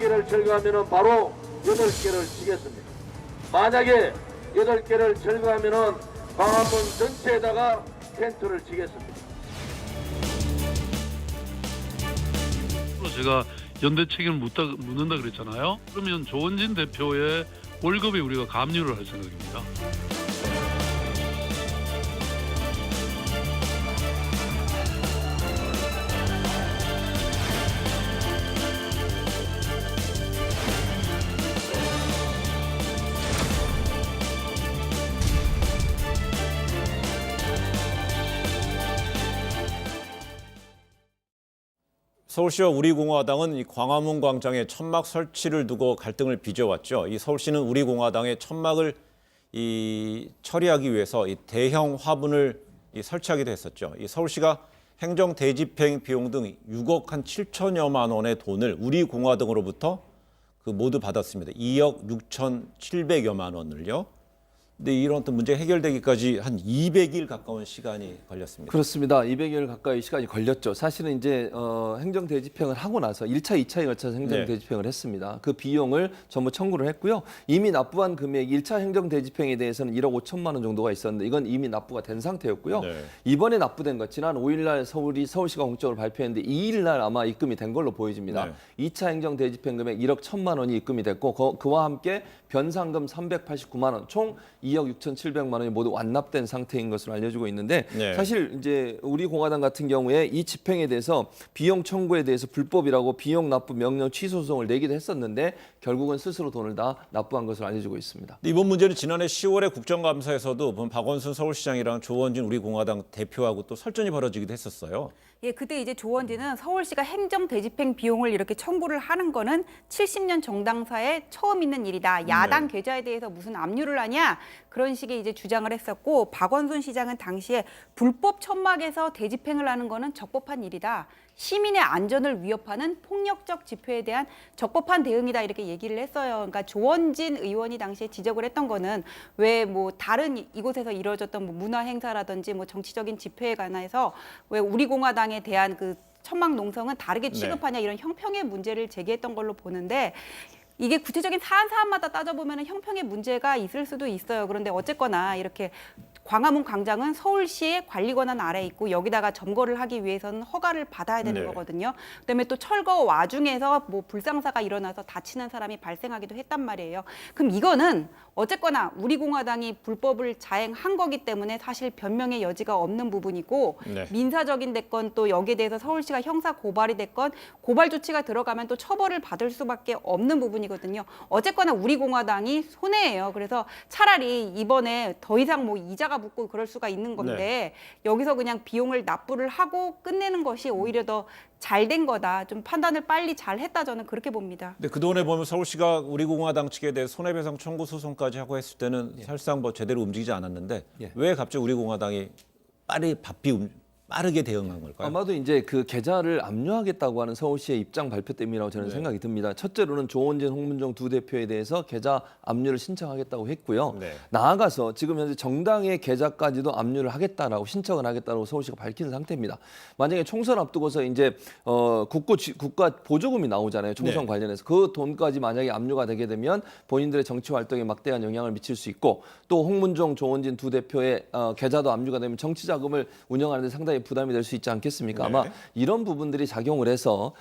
7개를 철거하면 바로 8개를 지겠습니다. 만약에 8개를 철거하면 광화문 전체에다가 텐트를 치겠습니다. 제가 연대 책임을 묻는다 그랬잖아요. 그러면 조원진 대표의 월급에 우리가 감유를 할 생각입니다. 서울시와 우리공화당은 이 광화문 광장에 천막 설치를 두고 갈등을 빚어왔죠. 이 서울시는 우리공화당의 천막을 처리하기 위해서 이 대형 화분을 설치하기도 했었죠. 이 서울시가 행정 대집행 비용 등 6억 한 7천여만 원의 돈을 우리공화당으로부터 모두 받았습니다. 2억 6,700여만 원을요. 근데 이런 어떤 문제 해결되기까지 한 200일 가까운 시간이 걸렸습니다. 그렇습니다. 200일 가까이 시간이 걸렸죠. 사실은 이제 행정 대집행을 하고 나서 1차, 2차에 걸쳐서 행정 대집행을 했습니다. 그 비용을 전부 청구를 했고요. 이미 납부한 금액 1차 행정 대집행에 대해서는 1억 5천만 원 정도가 있었는데 이건 이미 납부가 된 상태였고요. 이번에 납부된 것 지난 5일 날 서울시가 공적으로 발표했는데 2일 날 아마 입금이 된 걸로 보여집니다. 2차 행정 대집행 금액 1억 1천만 원이 입금이 됐고 그와 함께 변상금 389만 원, 총 2억 6,700만 원이 모두 완납된 상태인 것으로 알려지고 있는데 사실 이제 우리 공화당 같은 경우에 이 집행에 대해서 비용 청구에 대해서 불법이라고 비용 납부 명령 취소 소송을 내기도 했었는데 결국은 스스로 돈을 다 납부한 것으로 알려지고 있습니다. 이번 문제는 지난해 10월에 국정감사에서도 박원순 서울시장이랑 조원진 우리 공화당 대표하고 또 설전이 벌어지기도 했었어요. 예, 그때 이제 조원진은 서울시가 행정 대집행 비용을 이렇게 청구를 하는 거는 70년 정당사에 처음 있는 일이다. 야당 계좌에 대해서 무슨 압류를 하냐? 그런 식의 이제 주장을 했었고 박원순 시장은 당시에 불법 천막에서 대집행을 하는 거는 적법한 일이다. 시민의 안전을 위협하는 폭력적 집회에 대한 적법한 대응이다 이렇게 얘기를 했어요. 그러니까 조원진 의원이 당시에 지적을 했던 거는 왜 뭐 다른 이곳에서 이루어졌던 뭐 문화 행사라든지 뭐 정치적인 집회에 관해서 왜 우리 공화당에 대한 그 천막 농성은 다르게 취급하냐 이런 형평의 문제를 제기했던 걸로 보는데 이게 구체적인 사안마다 따져보면 형평의 문제가 있을 수도 있어요. 그런데 어쨌거나 이렇게 광화문 광장은 서울시의 관리 권한 아래에 있고 여기다가 점거를 하기 위해서는 허가를 받아야 되는 거거든요. 그다음에 또 철거 와중에서 뭐 불상사가 일어나서 다치는 사람이 발생하기도 했단 말이에요. 그럼 이거는 어쨌거나 우리 공화당이 불법을 자행한 거기 때문에 사실 변명의 여지가 없는 부분이고 민사적인 됐건 또 여기에 대해서 서울시가 형사 고발이 됐건 고발 조치가 들어가면 또 처벌을 받을 수밖에 없는 부분이거든요. 어쨌거나 우리 공화당이 손해예요. 그래서 차라리 이번에 더 이상 뭐 이자가 붙고 그럴 수가 있는 건데 여기서 그냥 비용을 납부를 하고 끝내는 것이 오히려 더 잘 된 거다. 좀 판단을 빨리 잘 했다 저는 그렇게 봅니다. 근데 그동안에 보면 서울시가 우리공화당 측에 대해 손해배상 청구 소송까지 하고 했을 때는 사실상 뭐 제대로 움직이지 않았는데 왜 갑자기 우리공화당이 빠르게 대응한 걸까요? 아마도 이제 그 계좌를 압류하겠다고 하는 서울시의 입장 발표 때문이라고 저는 생각이 듭니다. 첫째로는 조원진, 홍문종 두 대표에 대해서 계좌 압류를 신청하겠다고 했고요. 나아가서 지금 현재 정당의 계좌까지도 압류를 하겠다라고 신청을 하겠다고 서울시가 밝힌 상태입니다. 만약에 총선 앞두고서 이제 국가 보조금이 나오잖아요. 총선 관련해서 그 돈까지 만약에 압류가 되게 되면 본인들의 정치 활동에 막대한 영향을 미칠 수 있고 또 홍문종, 조원진 두 대표의 계좌도 압류가 되면 정치 자금을 운영하는 데 상당히 부담이 될 수 있지 않겠습니까? 아마 이런 부분들이 작용을 해서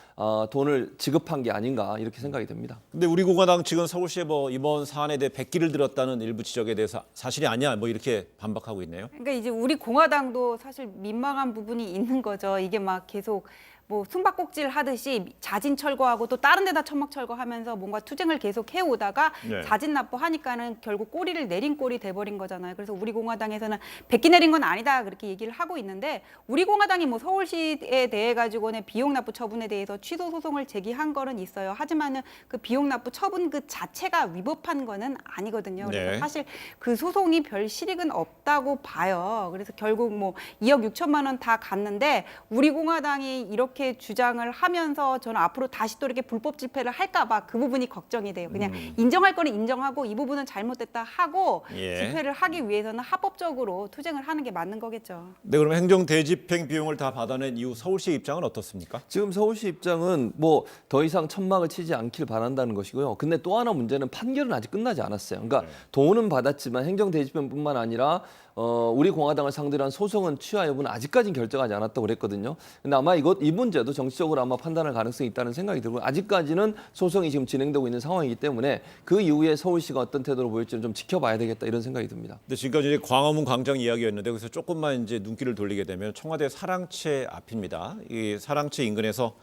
돈을 지급한 게 아닌가 이렇게 생각이 됩니다. 근데 우리공화당 측은 서울시에 뭐 이번 사안에 대해 백기를 들었다는 일부 지적에 대해서 사실이 아니야 뭐 이렇게 반박하고 있네요. 그러니까 이제 우리 공화당도 사실 민망한 부분이 있는 거죠. 이게 막 계속 뭐 숨바꼭질 하듯이 자진 철거하고 또 다른 데다 천막 철거하면서 뭔가 투쟁을 계속 해오다가 자진 납부하니까는 결국 꼬리를 내린 꼴이 돼버린 거잖아요. 그래서 우리 공화당에서는 백기 내린 건 아니다 그렇게 얘기를 하고 있는데 우리 공화당이 뭐 서울시에 대해 가지고는 비용 납부 처분에 대해서 취소 소송을 제기한 거는 있어요. 하지만은 그 비용 납부 처분 그 자체가 위법한 거는 아니거든요. 그래서 사실 그 소송이 별 실익은 없다고 봐요. 그래서 결국 뭐 2억 6천만 원 다 갔는데 우리 공화당이 이렇게 이렇게 주장을 하면서 저는 앞으로 다시 또 이렇게 불법 집회를 할까봐 그 부분이 걱정이 돼요. 그냥 인정할 거는 인정하고 이 부분은 잘못됐다 하고 예. 집회를 하기 위해서는 합법적으로 투쟁을 하는 게 맞는 거겠죠. 네, 그러면 행정 대집행 비용을 다 받아낸 이후 서울시 입장은 어떻습니까? 지금 서울시 입장은 뭐 더 이상 천막을 치지 않길 바란다는 것이고요. 근데 또 하나 문제는 판결은 아직 끝나지 않았어요. 그러니까 돈은 받았지만 행정 대집행뿐만 아니라 우리 공화당을 상대로 한 소송은 취하 여부는 아직까지는 결정하지 않았다고 그랬거든요. 근데 아마 이 문제도 정치적으로 아마 판단할 가능성이 있다는 생각이 들고 아직까지는 소송이 지금 진행되고 있는 상황이기 때문에 그 이후에 서울시가 어떤 태도를 보일지는 좀 지켜봐야 되겠다 이런 생각이 듭니다. 근데 지금까지 이제 광화문 광장 이야기였는데 그래서 조금만 이제 눈길을 돌리게 되면 청와대 사랑채 앞입니다. 이 사랑채 인근에서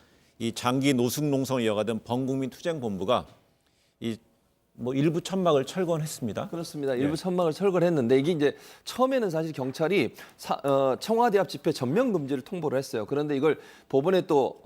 이 장기 노숙 농성을 이어가던 범국민 투쟁본부가 이 뭐 일부 천막을 철거했습니다. 그렇습니다. 일부 천막을 철거를 했는데 이게 이제 처음에는 사실 경찰이 청와대 앞 집회 전면 금지를 통보를 했어요. 그런데 이걸 법원에 또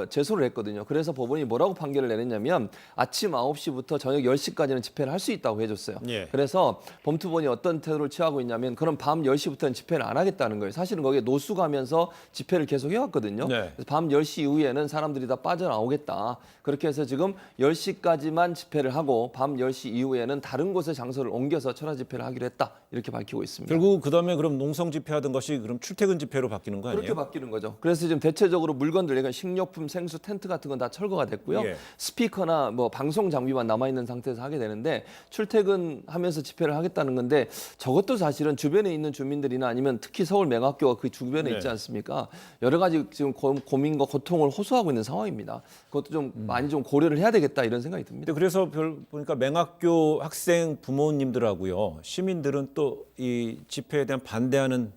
제소를 했거든요. 그래서 법원이 뭐라고 판결을 내렸냐면 아침 9시부터 저녁 10시까지는 집회를 할 수 있다고 해줬어요. 예. 그래서 범투본이 어떤 태도를 취하고 있냐면 그럼 밤 10시부터는 집회를 안 하겠다는 거예요. 사실은 거기에 노숙하면서 집회를 계속 해왔거든요. 네. 그래서 밤 10시 이후에는 사람들이 다 빠져나오겠다. 그렇게 해서 지금 10시까지만 집회를 하고 밤 10시 이후에는 다른 곳에 장소를 옮겨서 철야 집회를 하기로 했다. 이렇게 밝히고 있습니다. 결국 그다음에 그럼 농성 집회하던 것이 그럼 출퇴근 집회로 바뀌는 거 아니에요? 그렇게 바뀌는 거죠. 그래서 지금 대체적으로 물건들, 그러니까 식료품, 생수, 텐트 같은 건 다 철거가 됐고요. 예. 스피커나 뭐 방송 장비만 남아 있는 상태에서 하게 되는데 출퇴근하면서 집회를 하겠다는 건데 저것도 사실은 주변에 있는 주민들이나 아니면 특히 서울 맹학교가 그 주변에 네. 있지 않습니까? 여러 가지 지금 고민과 고통을 호소하고 있는 상황입니다. 그것도 좀 많이 좀 고려를 해야 되겠다 이런 생각이 듭니다. 근데 그래서 보니까 맹학교 학생 부모님들하고요 시민들은 또 이 집회에 대한 반대하는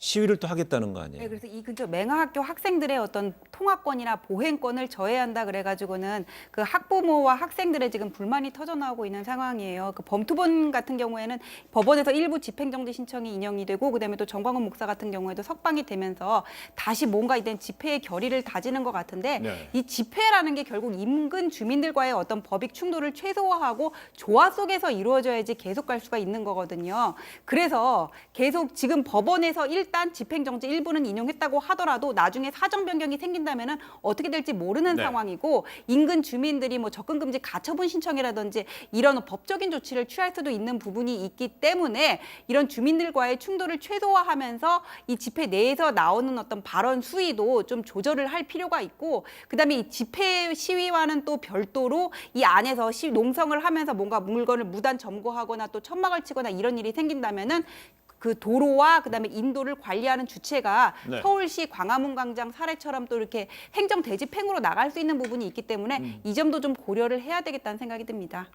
시위를 또 하겠다는 거 아니에요? 네, 그래서 이 근처 맹하학교 학생들의 어떤 통학권이나 보행권을 저해한다 그래가지고는 그 학부모와 학생들의 지금 불만이 터져나오고 있는 상황이에요. 그 범투본 같은 경우에는 법원에서 일부 집행정지 신청이 인용이 되고 그다음에 또 정광훈 목사 같은 경우에도 석방이 되면서 다시 뭔가 이런 집회의 결의를 다지는 것 같은데 네. 이 집회라는 게 결국 인근 주민들과의 어떤 법익 충돌을 최소화하고 조화 속에서 이루어져야지 계속 갈 수가 있는 거거든요. 그래서 계속 지금 법원에서 일단 집행정지 일부는 인용했다고 하더라도 나중에 사정 변경이 생긴다면은 어떻게 될지 모르는 네. 상황이고 인근 주민들이 뭐 접근금지 가처분 신청이라든지 이런 법적인 조치를 취할 수도 있는 부분이 있기 때문에 이런 주민들과의 충돌을 최소화하면서 이 집회 내에서 나오는 어떤 발언 수위도 좀 조절을 할 필요가 있고 그다음에 이 집회 시위와는 또 별도로 이 안에서 농성을 하면서 뭔가 물건을 무단 점거하거나 또 천막을 치거나 이런 일이 생긴다면은 그 도로와 그다음에 인도를 관리하는 주체가 네. 서울시 광화문 광장 사례처럼 또 이렇게 행정 대집행으로 나갈 수 있는 부분이 있기 때문에 이 점도 좀 고려를 해야 되겠다는 생각이 듭니다.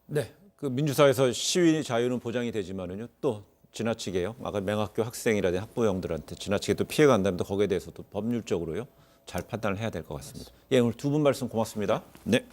네, 그 민주사회에서 시위 자유는 보장이 되지만은요 또 지나치게요. 아까 맹학교 학생이라든지 학부형들한테 지나치게 또 피해가 간다면 또 거기에 대해서도 법률적으로요 잘 판단을 해야 될 것 같습니다. 예, 오늘 두 분 말씀 고맙습니다. 네.